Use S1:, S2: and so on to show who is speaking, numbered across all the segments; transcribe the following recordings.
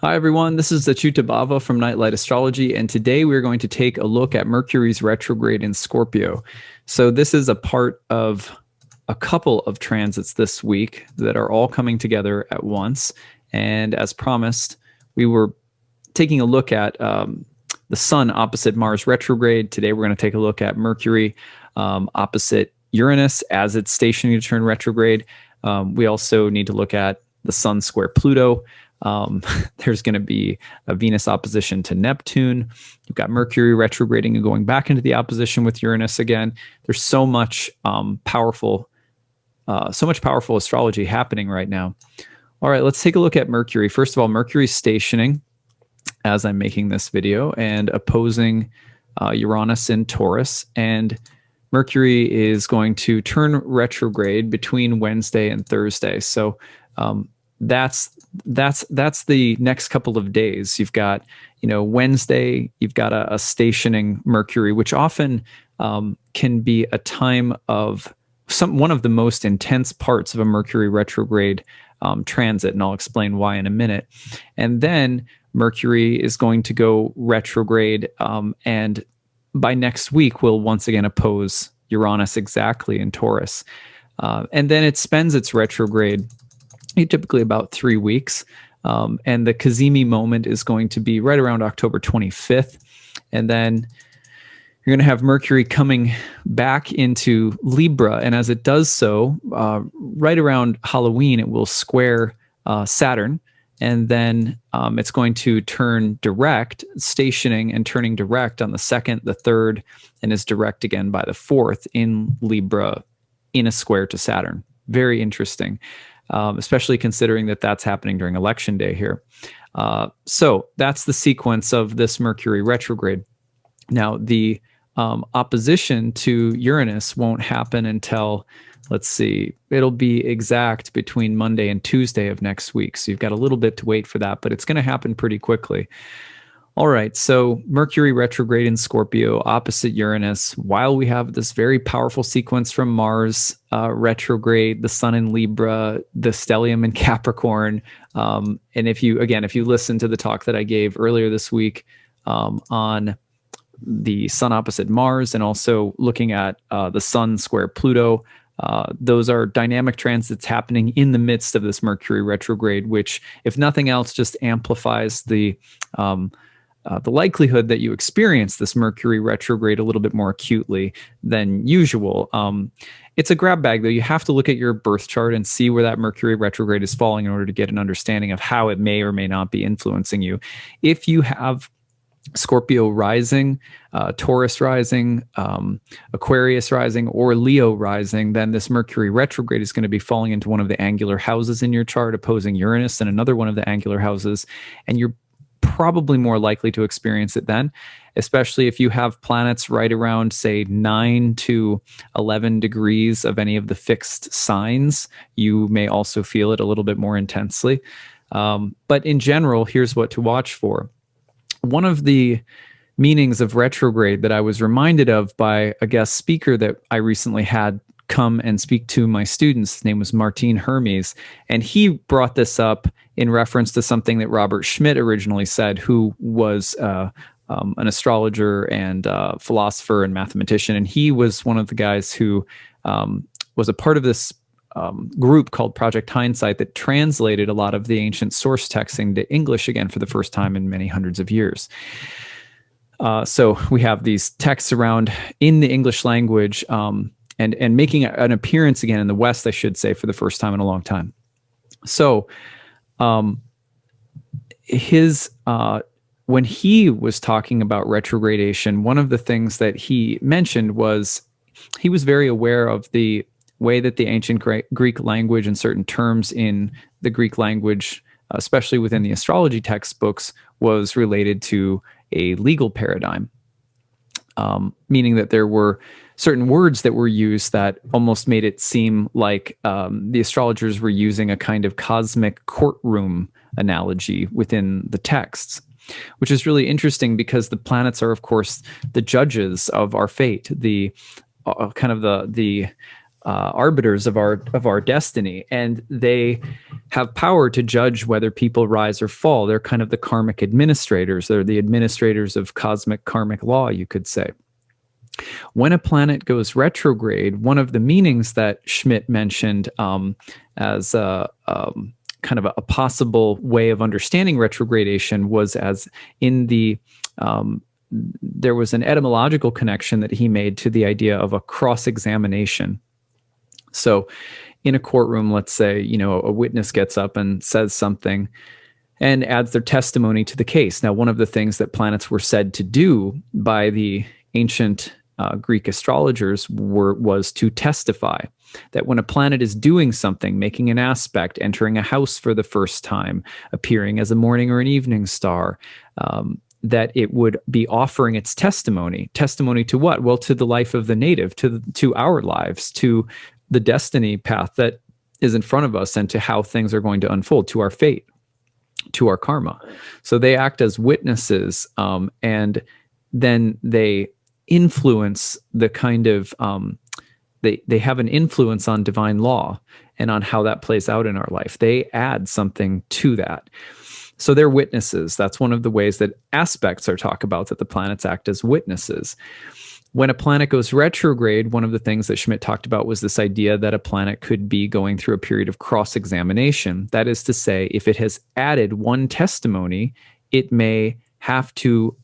S1: Hi, everyone. This is acyuta-bhava from Nightlight Astrology, and today we're going to take a look at Mercury's retrograde in Scorpio. So this is a part of a couple of transits this week that are all coming together at once. And as promised, we were taking a look at the Sun opposite Mars retrograde. Today we're going to take a look at Mercury opposite Uranus as it's stationing to turn retrograde. We also need to look at the Sun square Pluto. There's going to be a Venus opposition to Neptune. You've got Mercury retrograding and going back into the opposition with Uranus again. There's so much powerful astrology happening right now. All right, let's take a look at Mercury. First of all, Mercury's stationing as I'm making this video and opposing Uranus in Taurus. And Mercury is going to turn retrograde between Wednesday and Thursday. So that's the next couple of days. You've got, Wednesday, you've got a stationing Mercury, which often can be a time of one of the most intense parts of a Mercury retrograde transit, and I'll explain why in a minute. And then Mercury is going to go retrograde, and by next week will once again oppose Uranus exactly in Taurus. And then it spends its retrograde typically about 3 weeks. And the Cazimi moment is going to be right around October 25th. And then you're going to have Mercury coming back into Libra. And as it does so, right around Halloween, it will square Saturn. And then it's going to turn direct, stationing and turning direct on the 2nd, the 3rd, and is direct again by the 4th in Libra in a square to Saturn. Very interesting. Especially considering that that's happening during election day here. So that's the sequence of this Mercury retrograde. Now, the opposition to Uranus won't happen until, let's see, it'll be exact between Monday and Tuesday of next week. So you've got a little bit to wait for that, but it's going to happen pretty quickly. All right, so Mercury retrograde in Scorpio opposite Uranus, while we have this very powerful sequence from Mars retrograde, the Sun in Libra, the stellium in Capricorn. And if you listen to the talk that I gave earlier this week on the Sun opposite Mars and also looking at the Sun square Pluto, those are dynamic transits happening in the midst of this Mercury retrograde, which, if nothing else, just amplifies the likelihood that you experience this Mercury retrograde a little bit more acutely than usual. It's a grab bag, though. You have to look at your birth chart and see where that Mercury retrograde is falling in order to get an understanding of how it may or may not be influencing you. If you have Scorpio rising, Taurus rising, Aquarius rising, or Leo rising, then this Mercury retrograde is going to be falling into one of the angular houses in your chart, opposing Uranus and another one of the angular houses, and you're probably more likely to experience it then, especially if you have planets right around, say, 9 to 11 degrees of any of the fixed signs. You may also feel it a little bit more intensely. But in general, here's what to watch for. One of the meanings of retrograde that I was reminded of by a guest speaker that I recently had come and speak to my students. His name was Martin Hermes, and he brought this up in reference to something that Robert Schmidt originally said, who was an astrologer and philosopher and mathematician, and he was one of the guys who was a part of this group called Project Hindsight that translated a lot of the ancient source text into English again for the first time in many hundreds of years. So we have these texts around in the English language, and making an appearance again in the West, I should say, for the first time in a long time. So when he was talking about retrogradation, one of the things that he mentioned was he was very aware of the way that the ancient Greek language and certain terms in the Greek language, especially within the astrology textbooks, was related to a legal paradigm, meaning that there were certain words that were used that almost made it seem like the astrologers were using a kind of cosmic courtroom analogy within the texts, which is really interesting because the planets are, of course, the judges of our fate, the arbiters of our destiny, and they have power to judge whether people rise or fall. They're kind of the karmic administrators. They're the administrators of cosmic karmic law, you could say. When a planet goes retrograde, one of the meanings that Schmidt mentioned as kind of a possible way of understanding retrogradation was as in the there was an etymological connection that he made to the idea of a cross-examination. So in a courtroom, let's say, a witness gets up and says something and adds their testimony to the case. Now, one of the things that planets were said to do by the ancient Greek astrologers was to testify that when a planet is doing something, making an aspect, entering a house for the first time, appearing as a morning or an evening star, that it would be offering its testimony. Testimony to what? Well, to the life of the native, to our lives, to the destiny path that is in front of us, and to how things are going to unfold, to our fate, to our karma. So they act as witnesses, and then they influence the kind of they have an influence on divine law and on how that plays out in our life. They add something to that. So they're witnesses. That's one of the ways that aspects are talked about, that the planets act as witnesses. When a planet goes retrograde, one of the things that Schmidt talked about was this idea that a planet could be going through a period of cross-examination. That is to say, if it has added one testimony, it may have to,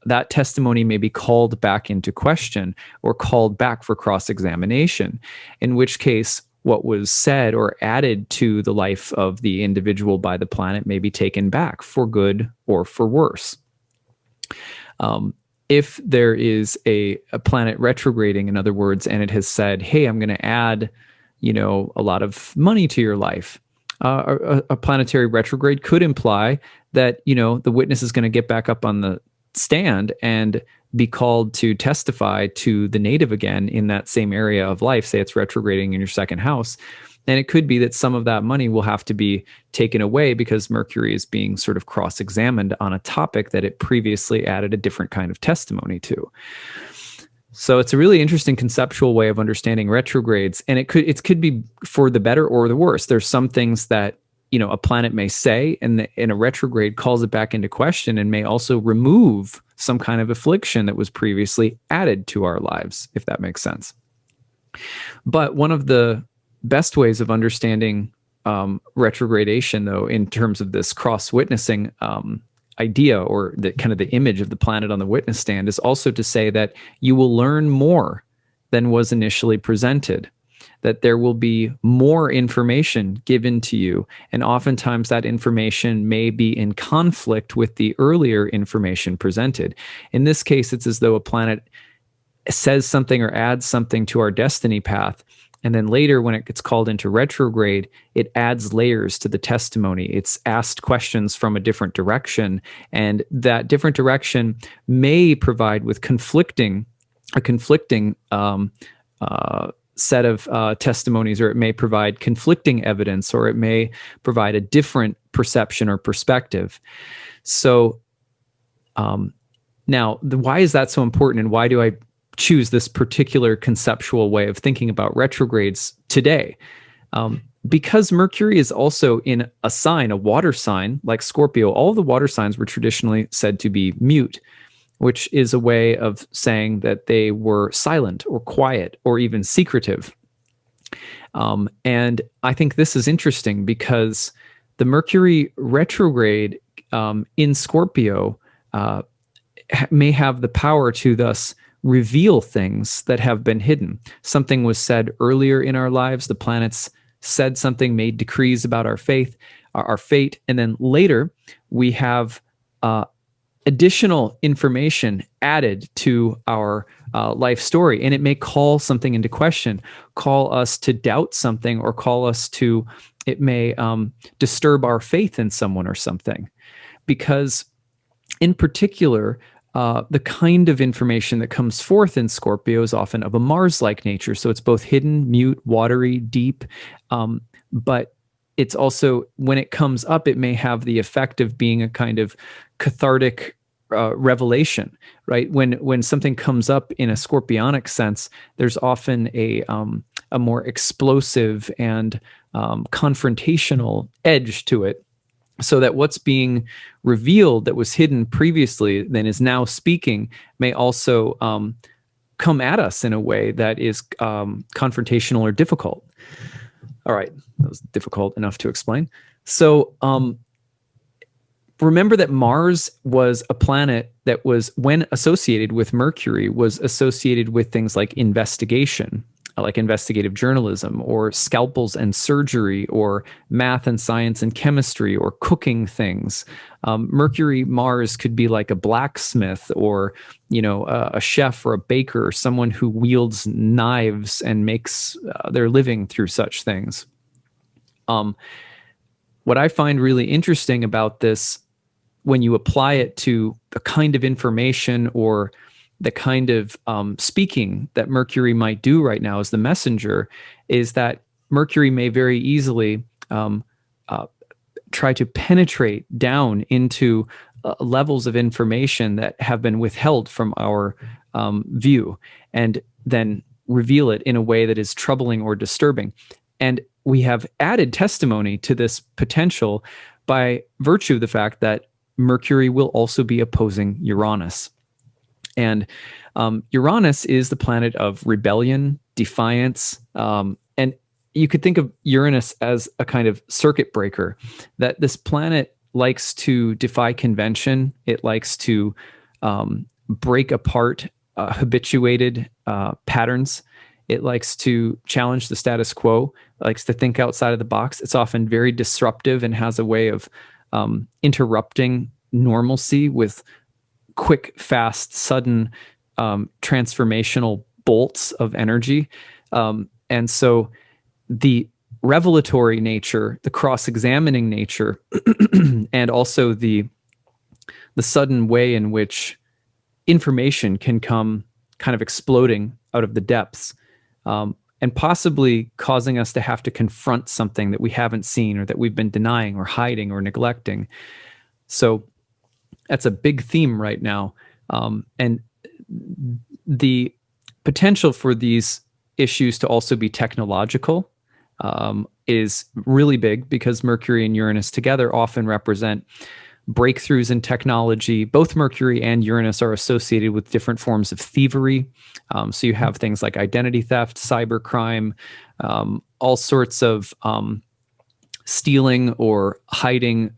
S1: that testimony may be called back into question or called back for cross-examination, in which case what was said or added to the life of the individual by the planet may be taken back for good or for worse. If there is a planet retrograding, in other words, and it has said, hey, I'm going to add, a lot of money to your life, a planetary retrograde could imply that, the witness is going to get back up on the stand and be called to testify to the native again in that same area of life. Say it's retrograding in your second house. And it could be that some of that money will have to be taken away because Mercury is being sort of cross-examined on a topic that it previously added a different kind of testimony to. So it's a really interesting conceptual way of understanding retrogrades. And it could be for the better or the worse. There's some things that a planet may say, and in a retrograde calls it back into question, and may also remove some kind of affliction that was previously added to our lives, if that makes sense. But one of the best ways of understanding retrogradation, though, in terms of this cross-witnessing idea, or the kind of the image of the planet on the witness stand, is also to say that you will learn more than was initially presented, that there will be more information given to you, and oftentimes that information may be in conflict with the earlier information presented. In this case, it's as though a planet says something or adds something to our destiny path, and then later when it gets called into retrograde, it adds layers to the testimony. It's asked questions from a different direction, and that different direction may provide with conflicting set of testimonies, or it may provide conflicting evidence, or it may provide a different perception or perspective. So now, why is that so important, and why do I choose this particular conceptual way of thinking about retrogrades today? Because Mercury is also in a sign, a water sign, like Scorpio. All of the water signs were traditionally said to be mute, which is a way of saying that they were silent or quiet or even secretive. And I think this is interesting because the Mercury retrograde in Scorpio may have the power to thus reveal things that have been hidden. Something was said earlier in our lives. The planets said something, made decrees about our faith, our fate, and then later we have additional information added to our life story, and it may call something into question, call us to doubt something, or it may disturb our faith in someone or something. Because in particular, the kind of information that comes forth in Scorpio is often of a Mars-like nature. So it's both hidden, mute, watery, deep, but it's also, when it comes up, it may have the effect of being a kind of cathartic revelation, right? When something comes up in a scorpionic sense, there's often a a more explosive and confrontational edge to it, so that what's being revealed that was hidden previously then is now speaking may also come at us in a way that is confrontational or difficult. All right, that was difficult enough to explain. So remember that Mars was a planet that was, when associated with Mercury, was associated with things like investigation, like investigative journalism, or scalpels and surgery, or math and science and chemistry, or cooking things. Mercury Mars could be like a blacksmith, or a chef or a baker, or someone who wields knives and makes their living through such things. What I find really interesting about this, when you apply it to the kind of information or the kind of speaking that Mercury might do right now as the messenger, is that Mercury may very easily try to penetrate down into levels of information that have been withheld from our view, and then reveal it in a way that is troubling or disturbing. And we have added testimony to this potential by virtue of the fact that Mercury will also be opposing Uranus. And Uranus is the planet of rebellion, defiance, and you could think of Uranus as a kind of circuit breaker, that this planet likes to defy convention. It likes to break apart habituated patterns. It likes to challenge the status quo. It likes to think outside of the box. It's often very disruptive and has a way of interrupting normalcy with quick, fast, sudden transformational bolts of energy. And so the revelatory nature, the cross-examining nature, and also the sudden way in which information can come kind of exploding out of the depths, and possibly causing us to have to confront something that we haven't seen, or that we've been denying or hiding or neglecting. So that's a big theme right now. And the potential for these issues to also be technological is really big, because Mercury and Uranus together often represent breakthroughs in technology. Both Mercury and Uranus are associated with different forms of thievery. So you have things like identity theft, cybercrime, all sorts of stealing or hiding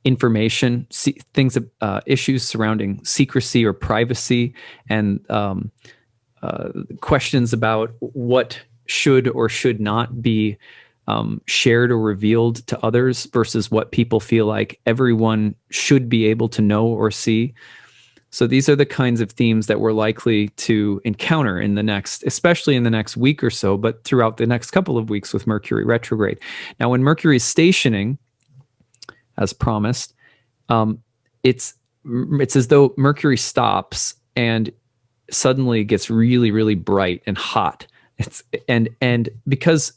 S1: information, things, issues surrounding secrecy or privacy, and questions about what should or should not be shared or revealed to others versus what people feel like everyone should be able to know or see. So these are the kinds of themes that we're likely to encounter in the next, especially in the next week or so, but throughout the next couple of weeks with Mercury retrograde. Now, when Mercury is stationing, as promised, it's as though Mercury stops and suddenly gets really, really bright and hot. And because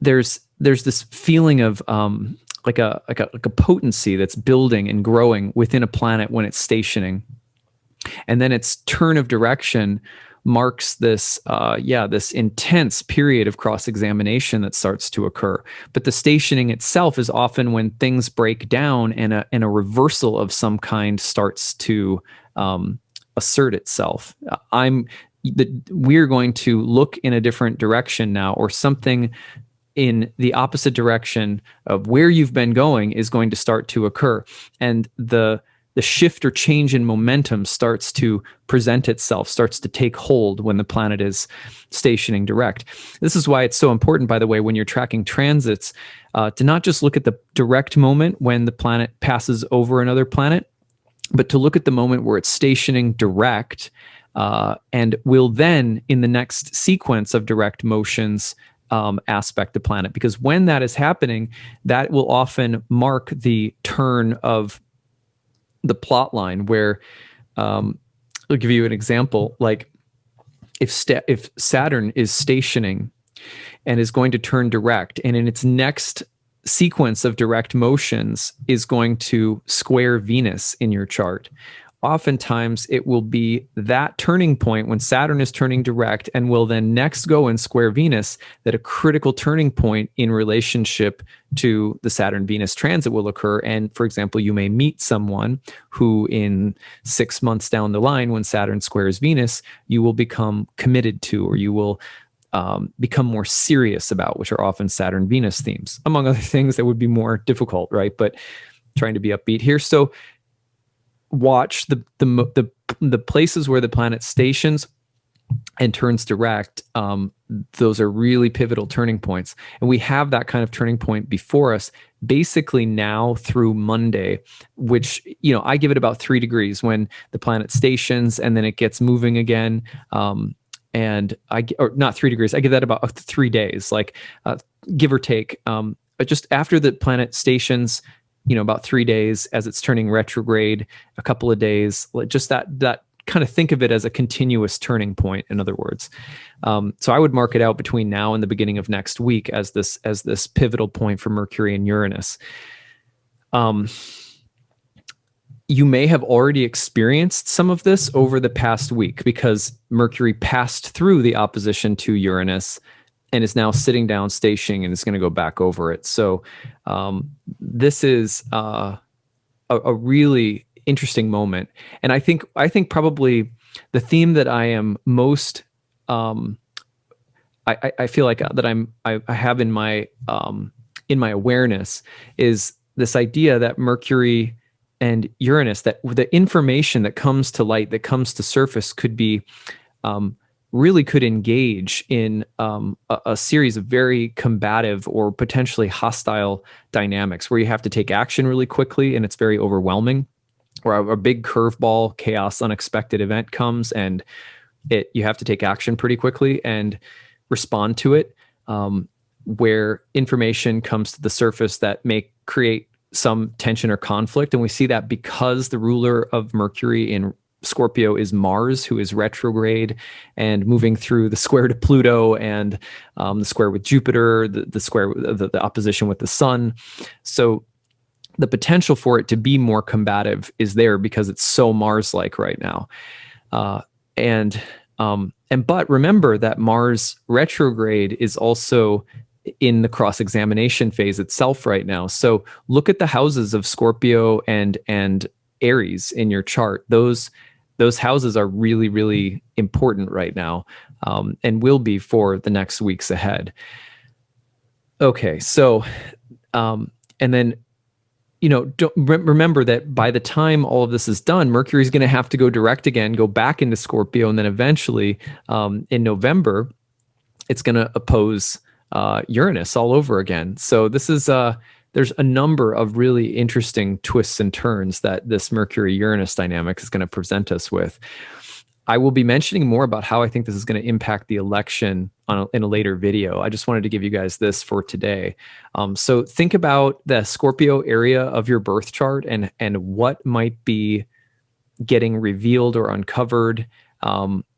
S1: there's this feeling of like a potency that's building and growing within a planet when it's stationing, and then its turn of direction marks this this intense period of cross-examination that starts to occur. But the stationing itself is often when things break down and a reversal of some kind starts to assert itself. We're going to look in a different direction now, or something in the opposite direction of where you've been going is going to start to occur. And the shift or change in momentum starts to present itself, starts to take hold when the planet is stationing direct. This is why it's so important, by the way, when you're tracking transits, to not just look at the direct moment when the planet passes over another planet, but to look at the moment where it's stationing direct, and will then, in the next sequence of direct motions, aspect the planet. Because when that is happening, that will often mark the turn of the plot line, where I'll give you an example. Like if Saturn is stationing and is going to turn direct, and in its next sequence of direct motions is going to square Venus in your chart, oftentimes it will be that turning point when Saturn is turning direct and will then next go and square Venus, that a critical turning point in relationship to the Saturn-Venus transit will occur. And for example, you may meet someone who in 6 months down the line, when Saturn squares Venus, you will become committed to, or you will become more serious about, which are often Saturn-Venus themes, among other things that would be more difficult, right? But trying to be upbeat here. So watch the places where the planet stations and turns direct. Those are really pivotal turning points. And we have that kind of turning point before us basically now through Monday, which, I give it about 3 degrees when the planet stations and then it gets moving again. And or not 3 degrees, I give that about 3 days, like give or take. But just after the planet stations, about 3 days as it's turning retrograde, a couple of days, just that kind of think of it as a continuous turning point, in other words. So I would mark it out between now and the beginning of next week as this pivotal point for Mercury and Uranus. You may have already experienced some of this over the past week because Mercury passed through the opposition to Uranus and is now sitting down, stationing, and is going to go back over it. So this is a really interesting moment. And I think probably the theme that I am most, I feel like that I have in my awareness is this idea that Mercury and Uranus, that the information that comes to light, that comes to surface, could be really could engage in a series of very combative or potentially hostile dynamics where you have to take action really quickly and it's very overwhelming, or a big curveball, chaos, unexpected event comes and you have to take action pretty quickly and respond to it, where information comes to the surface that may create some tension or conflict. And we see that because the ruler of Mercury in Scorpio is Mars, who is retrograde and moving through the square to Pluto and the square with Jupiter, the square, the opposition with the Sun. So the potential for it to be more combative is there because it's so Mars-like right now. But remember that Mars retrograde is also in the cross-examination phase itself right now. So look at the houses of Scorpio and Aries in your chart. Those houses are really, really important right now, and will be for the next weeks ahead. Okay, so and then remember that by the time all of this is done, Mercury is going to have to go direct again, go back into Scorpio, and then eventually in November, it's going to oppose Uranus all over again. So this is there's a number of really interesting twists and turns that this Mercury-Uranus dynamic is going to present us with. I will be mentioning more about how I think this is going to impact the election in a later video. I just wanted to give you guys this for today. So think about the Scorpio area of your birth chart and what might be getting revealed or uncovered.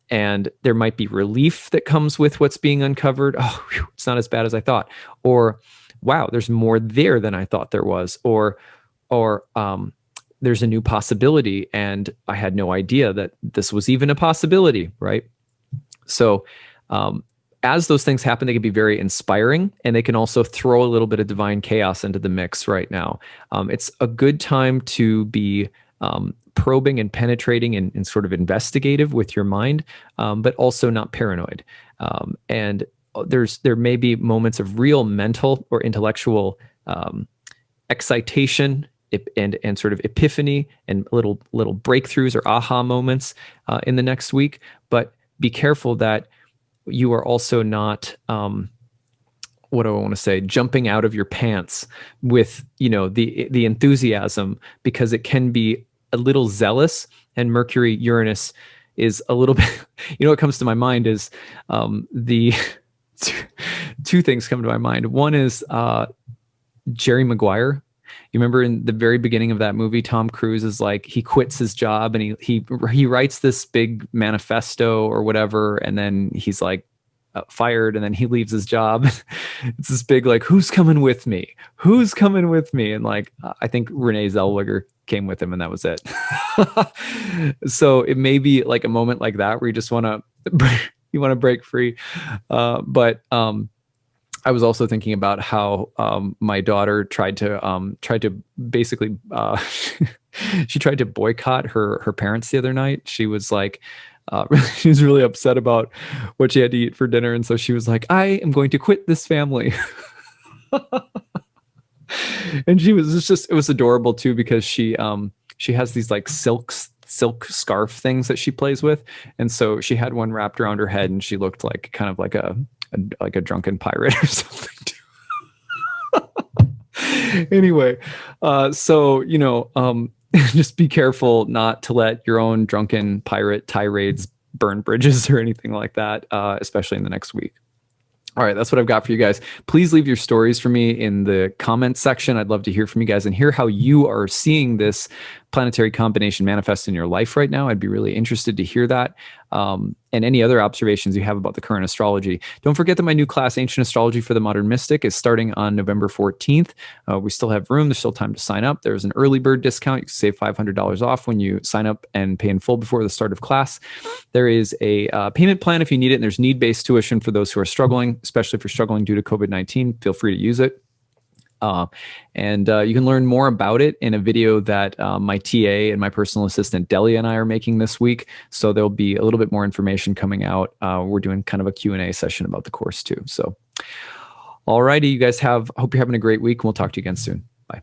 S1: And there might be relief that comes with what's being uncovered. Oh, whew, it's not as bad as I thought. Or, wow, there's more there than I thought there was. Or there's a new possibility and I had no idea that this was even a possibility, right? So as those things happen, they can be very inspiring and they can also throw a little bit of divine chaos into the mix right now. It's a good time to be probing and penetrating and sort of investigative with your mind, but also not paranoid. And there may be moments of real mental or intellectual excitation and sort of epiphany and little breakthroughs or aha moments in the next week. But be careful that you are also not what do I want to say, jumping out of your pants with the enthusiasm, because it can be a little zealous, and Mercury Uranus is a little bit, what comes to my mind is the two things come to my mind. One is Jerry Maguire. You remember in the very beginning of that movie, Tom Cruise is like, he quits his job and he writes this big manifesto or whatever. And then he's like, fired, and then he leaves his job. It's this big like, who's coming with me? Who's coming with me? And like, I think Renee Zellweger came with him, and that was it. So it may be like a moment like that where you just want to break free. But I was also thinking about how my daughter tried to basically she tried to boycott her parents the other night. She was like, she was really upset about what she had to eat for dinner, and so she was like, "I am going to quit this family." And she was just, it was adorable too, because she has these like silk scarf things that she plays with, and so she had one wrapped around her head, and she looked like kind of like a drunken pirate or something too. Anyway, so just be careful not to let your own drunken pirate tirades burn bridges or anything like that, especially in the next week. All right, that's what I've got for you guys. Please leave your stories for me in the comments section. I'd love to hear from you guys and hear how you are seeing this planetary combination manifest in your life right now. I'd be really interested to hear that. And any other observations you have about the current astrology. Don't forget that my new class, Ancient Astrology for the Modern Mystic, is starting on November 14th. We still have room. There's still time to sign up. There's an early bird discount. You can save $500 off when you sign up and pay in full before the start of class. There is a payment plan if you need it, and there's need-based tuition for those who are struggling, especially if you're struggling due to COVID-19. Feel free to use it. And you can learn more about it in a video that my TA and my personal assistant Delia and I are making this week. So there'll be a little bit more information coming out. We're doing kind of a Q&A session about the course too. So, all righty, you guys hope you're having a great week, and we'll talk to you again soon. Bye.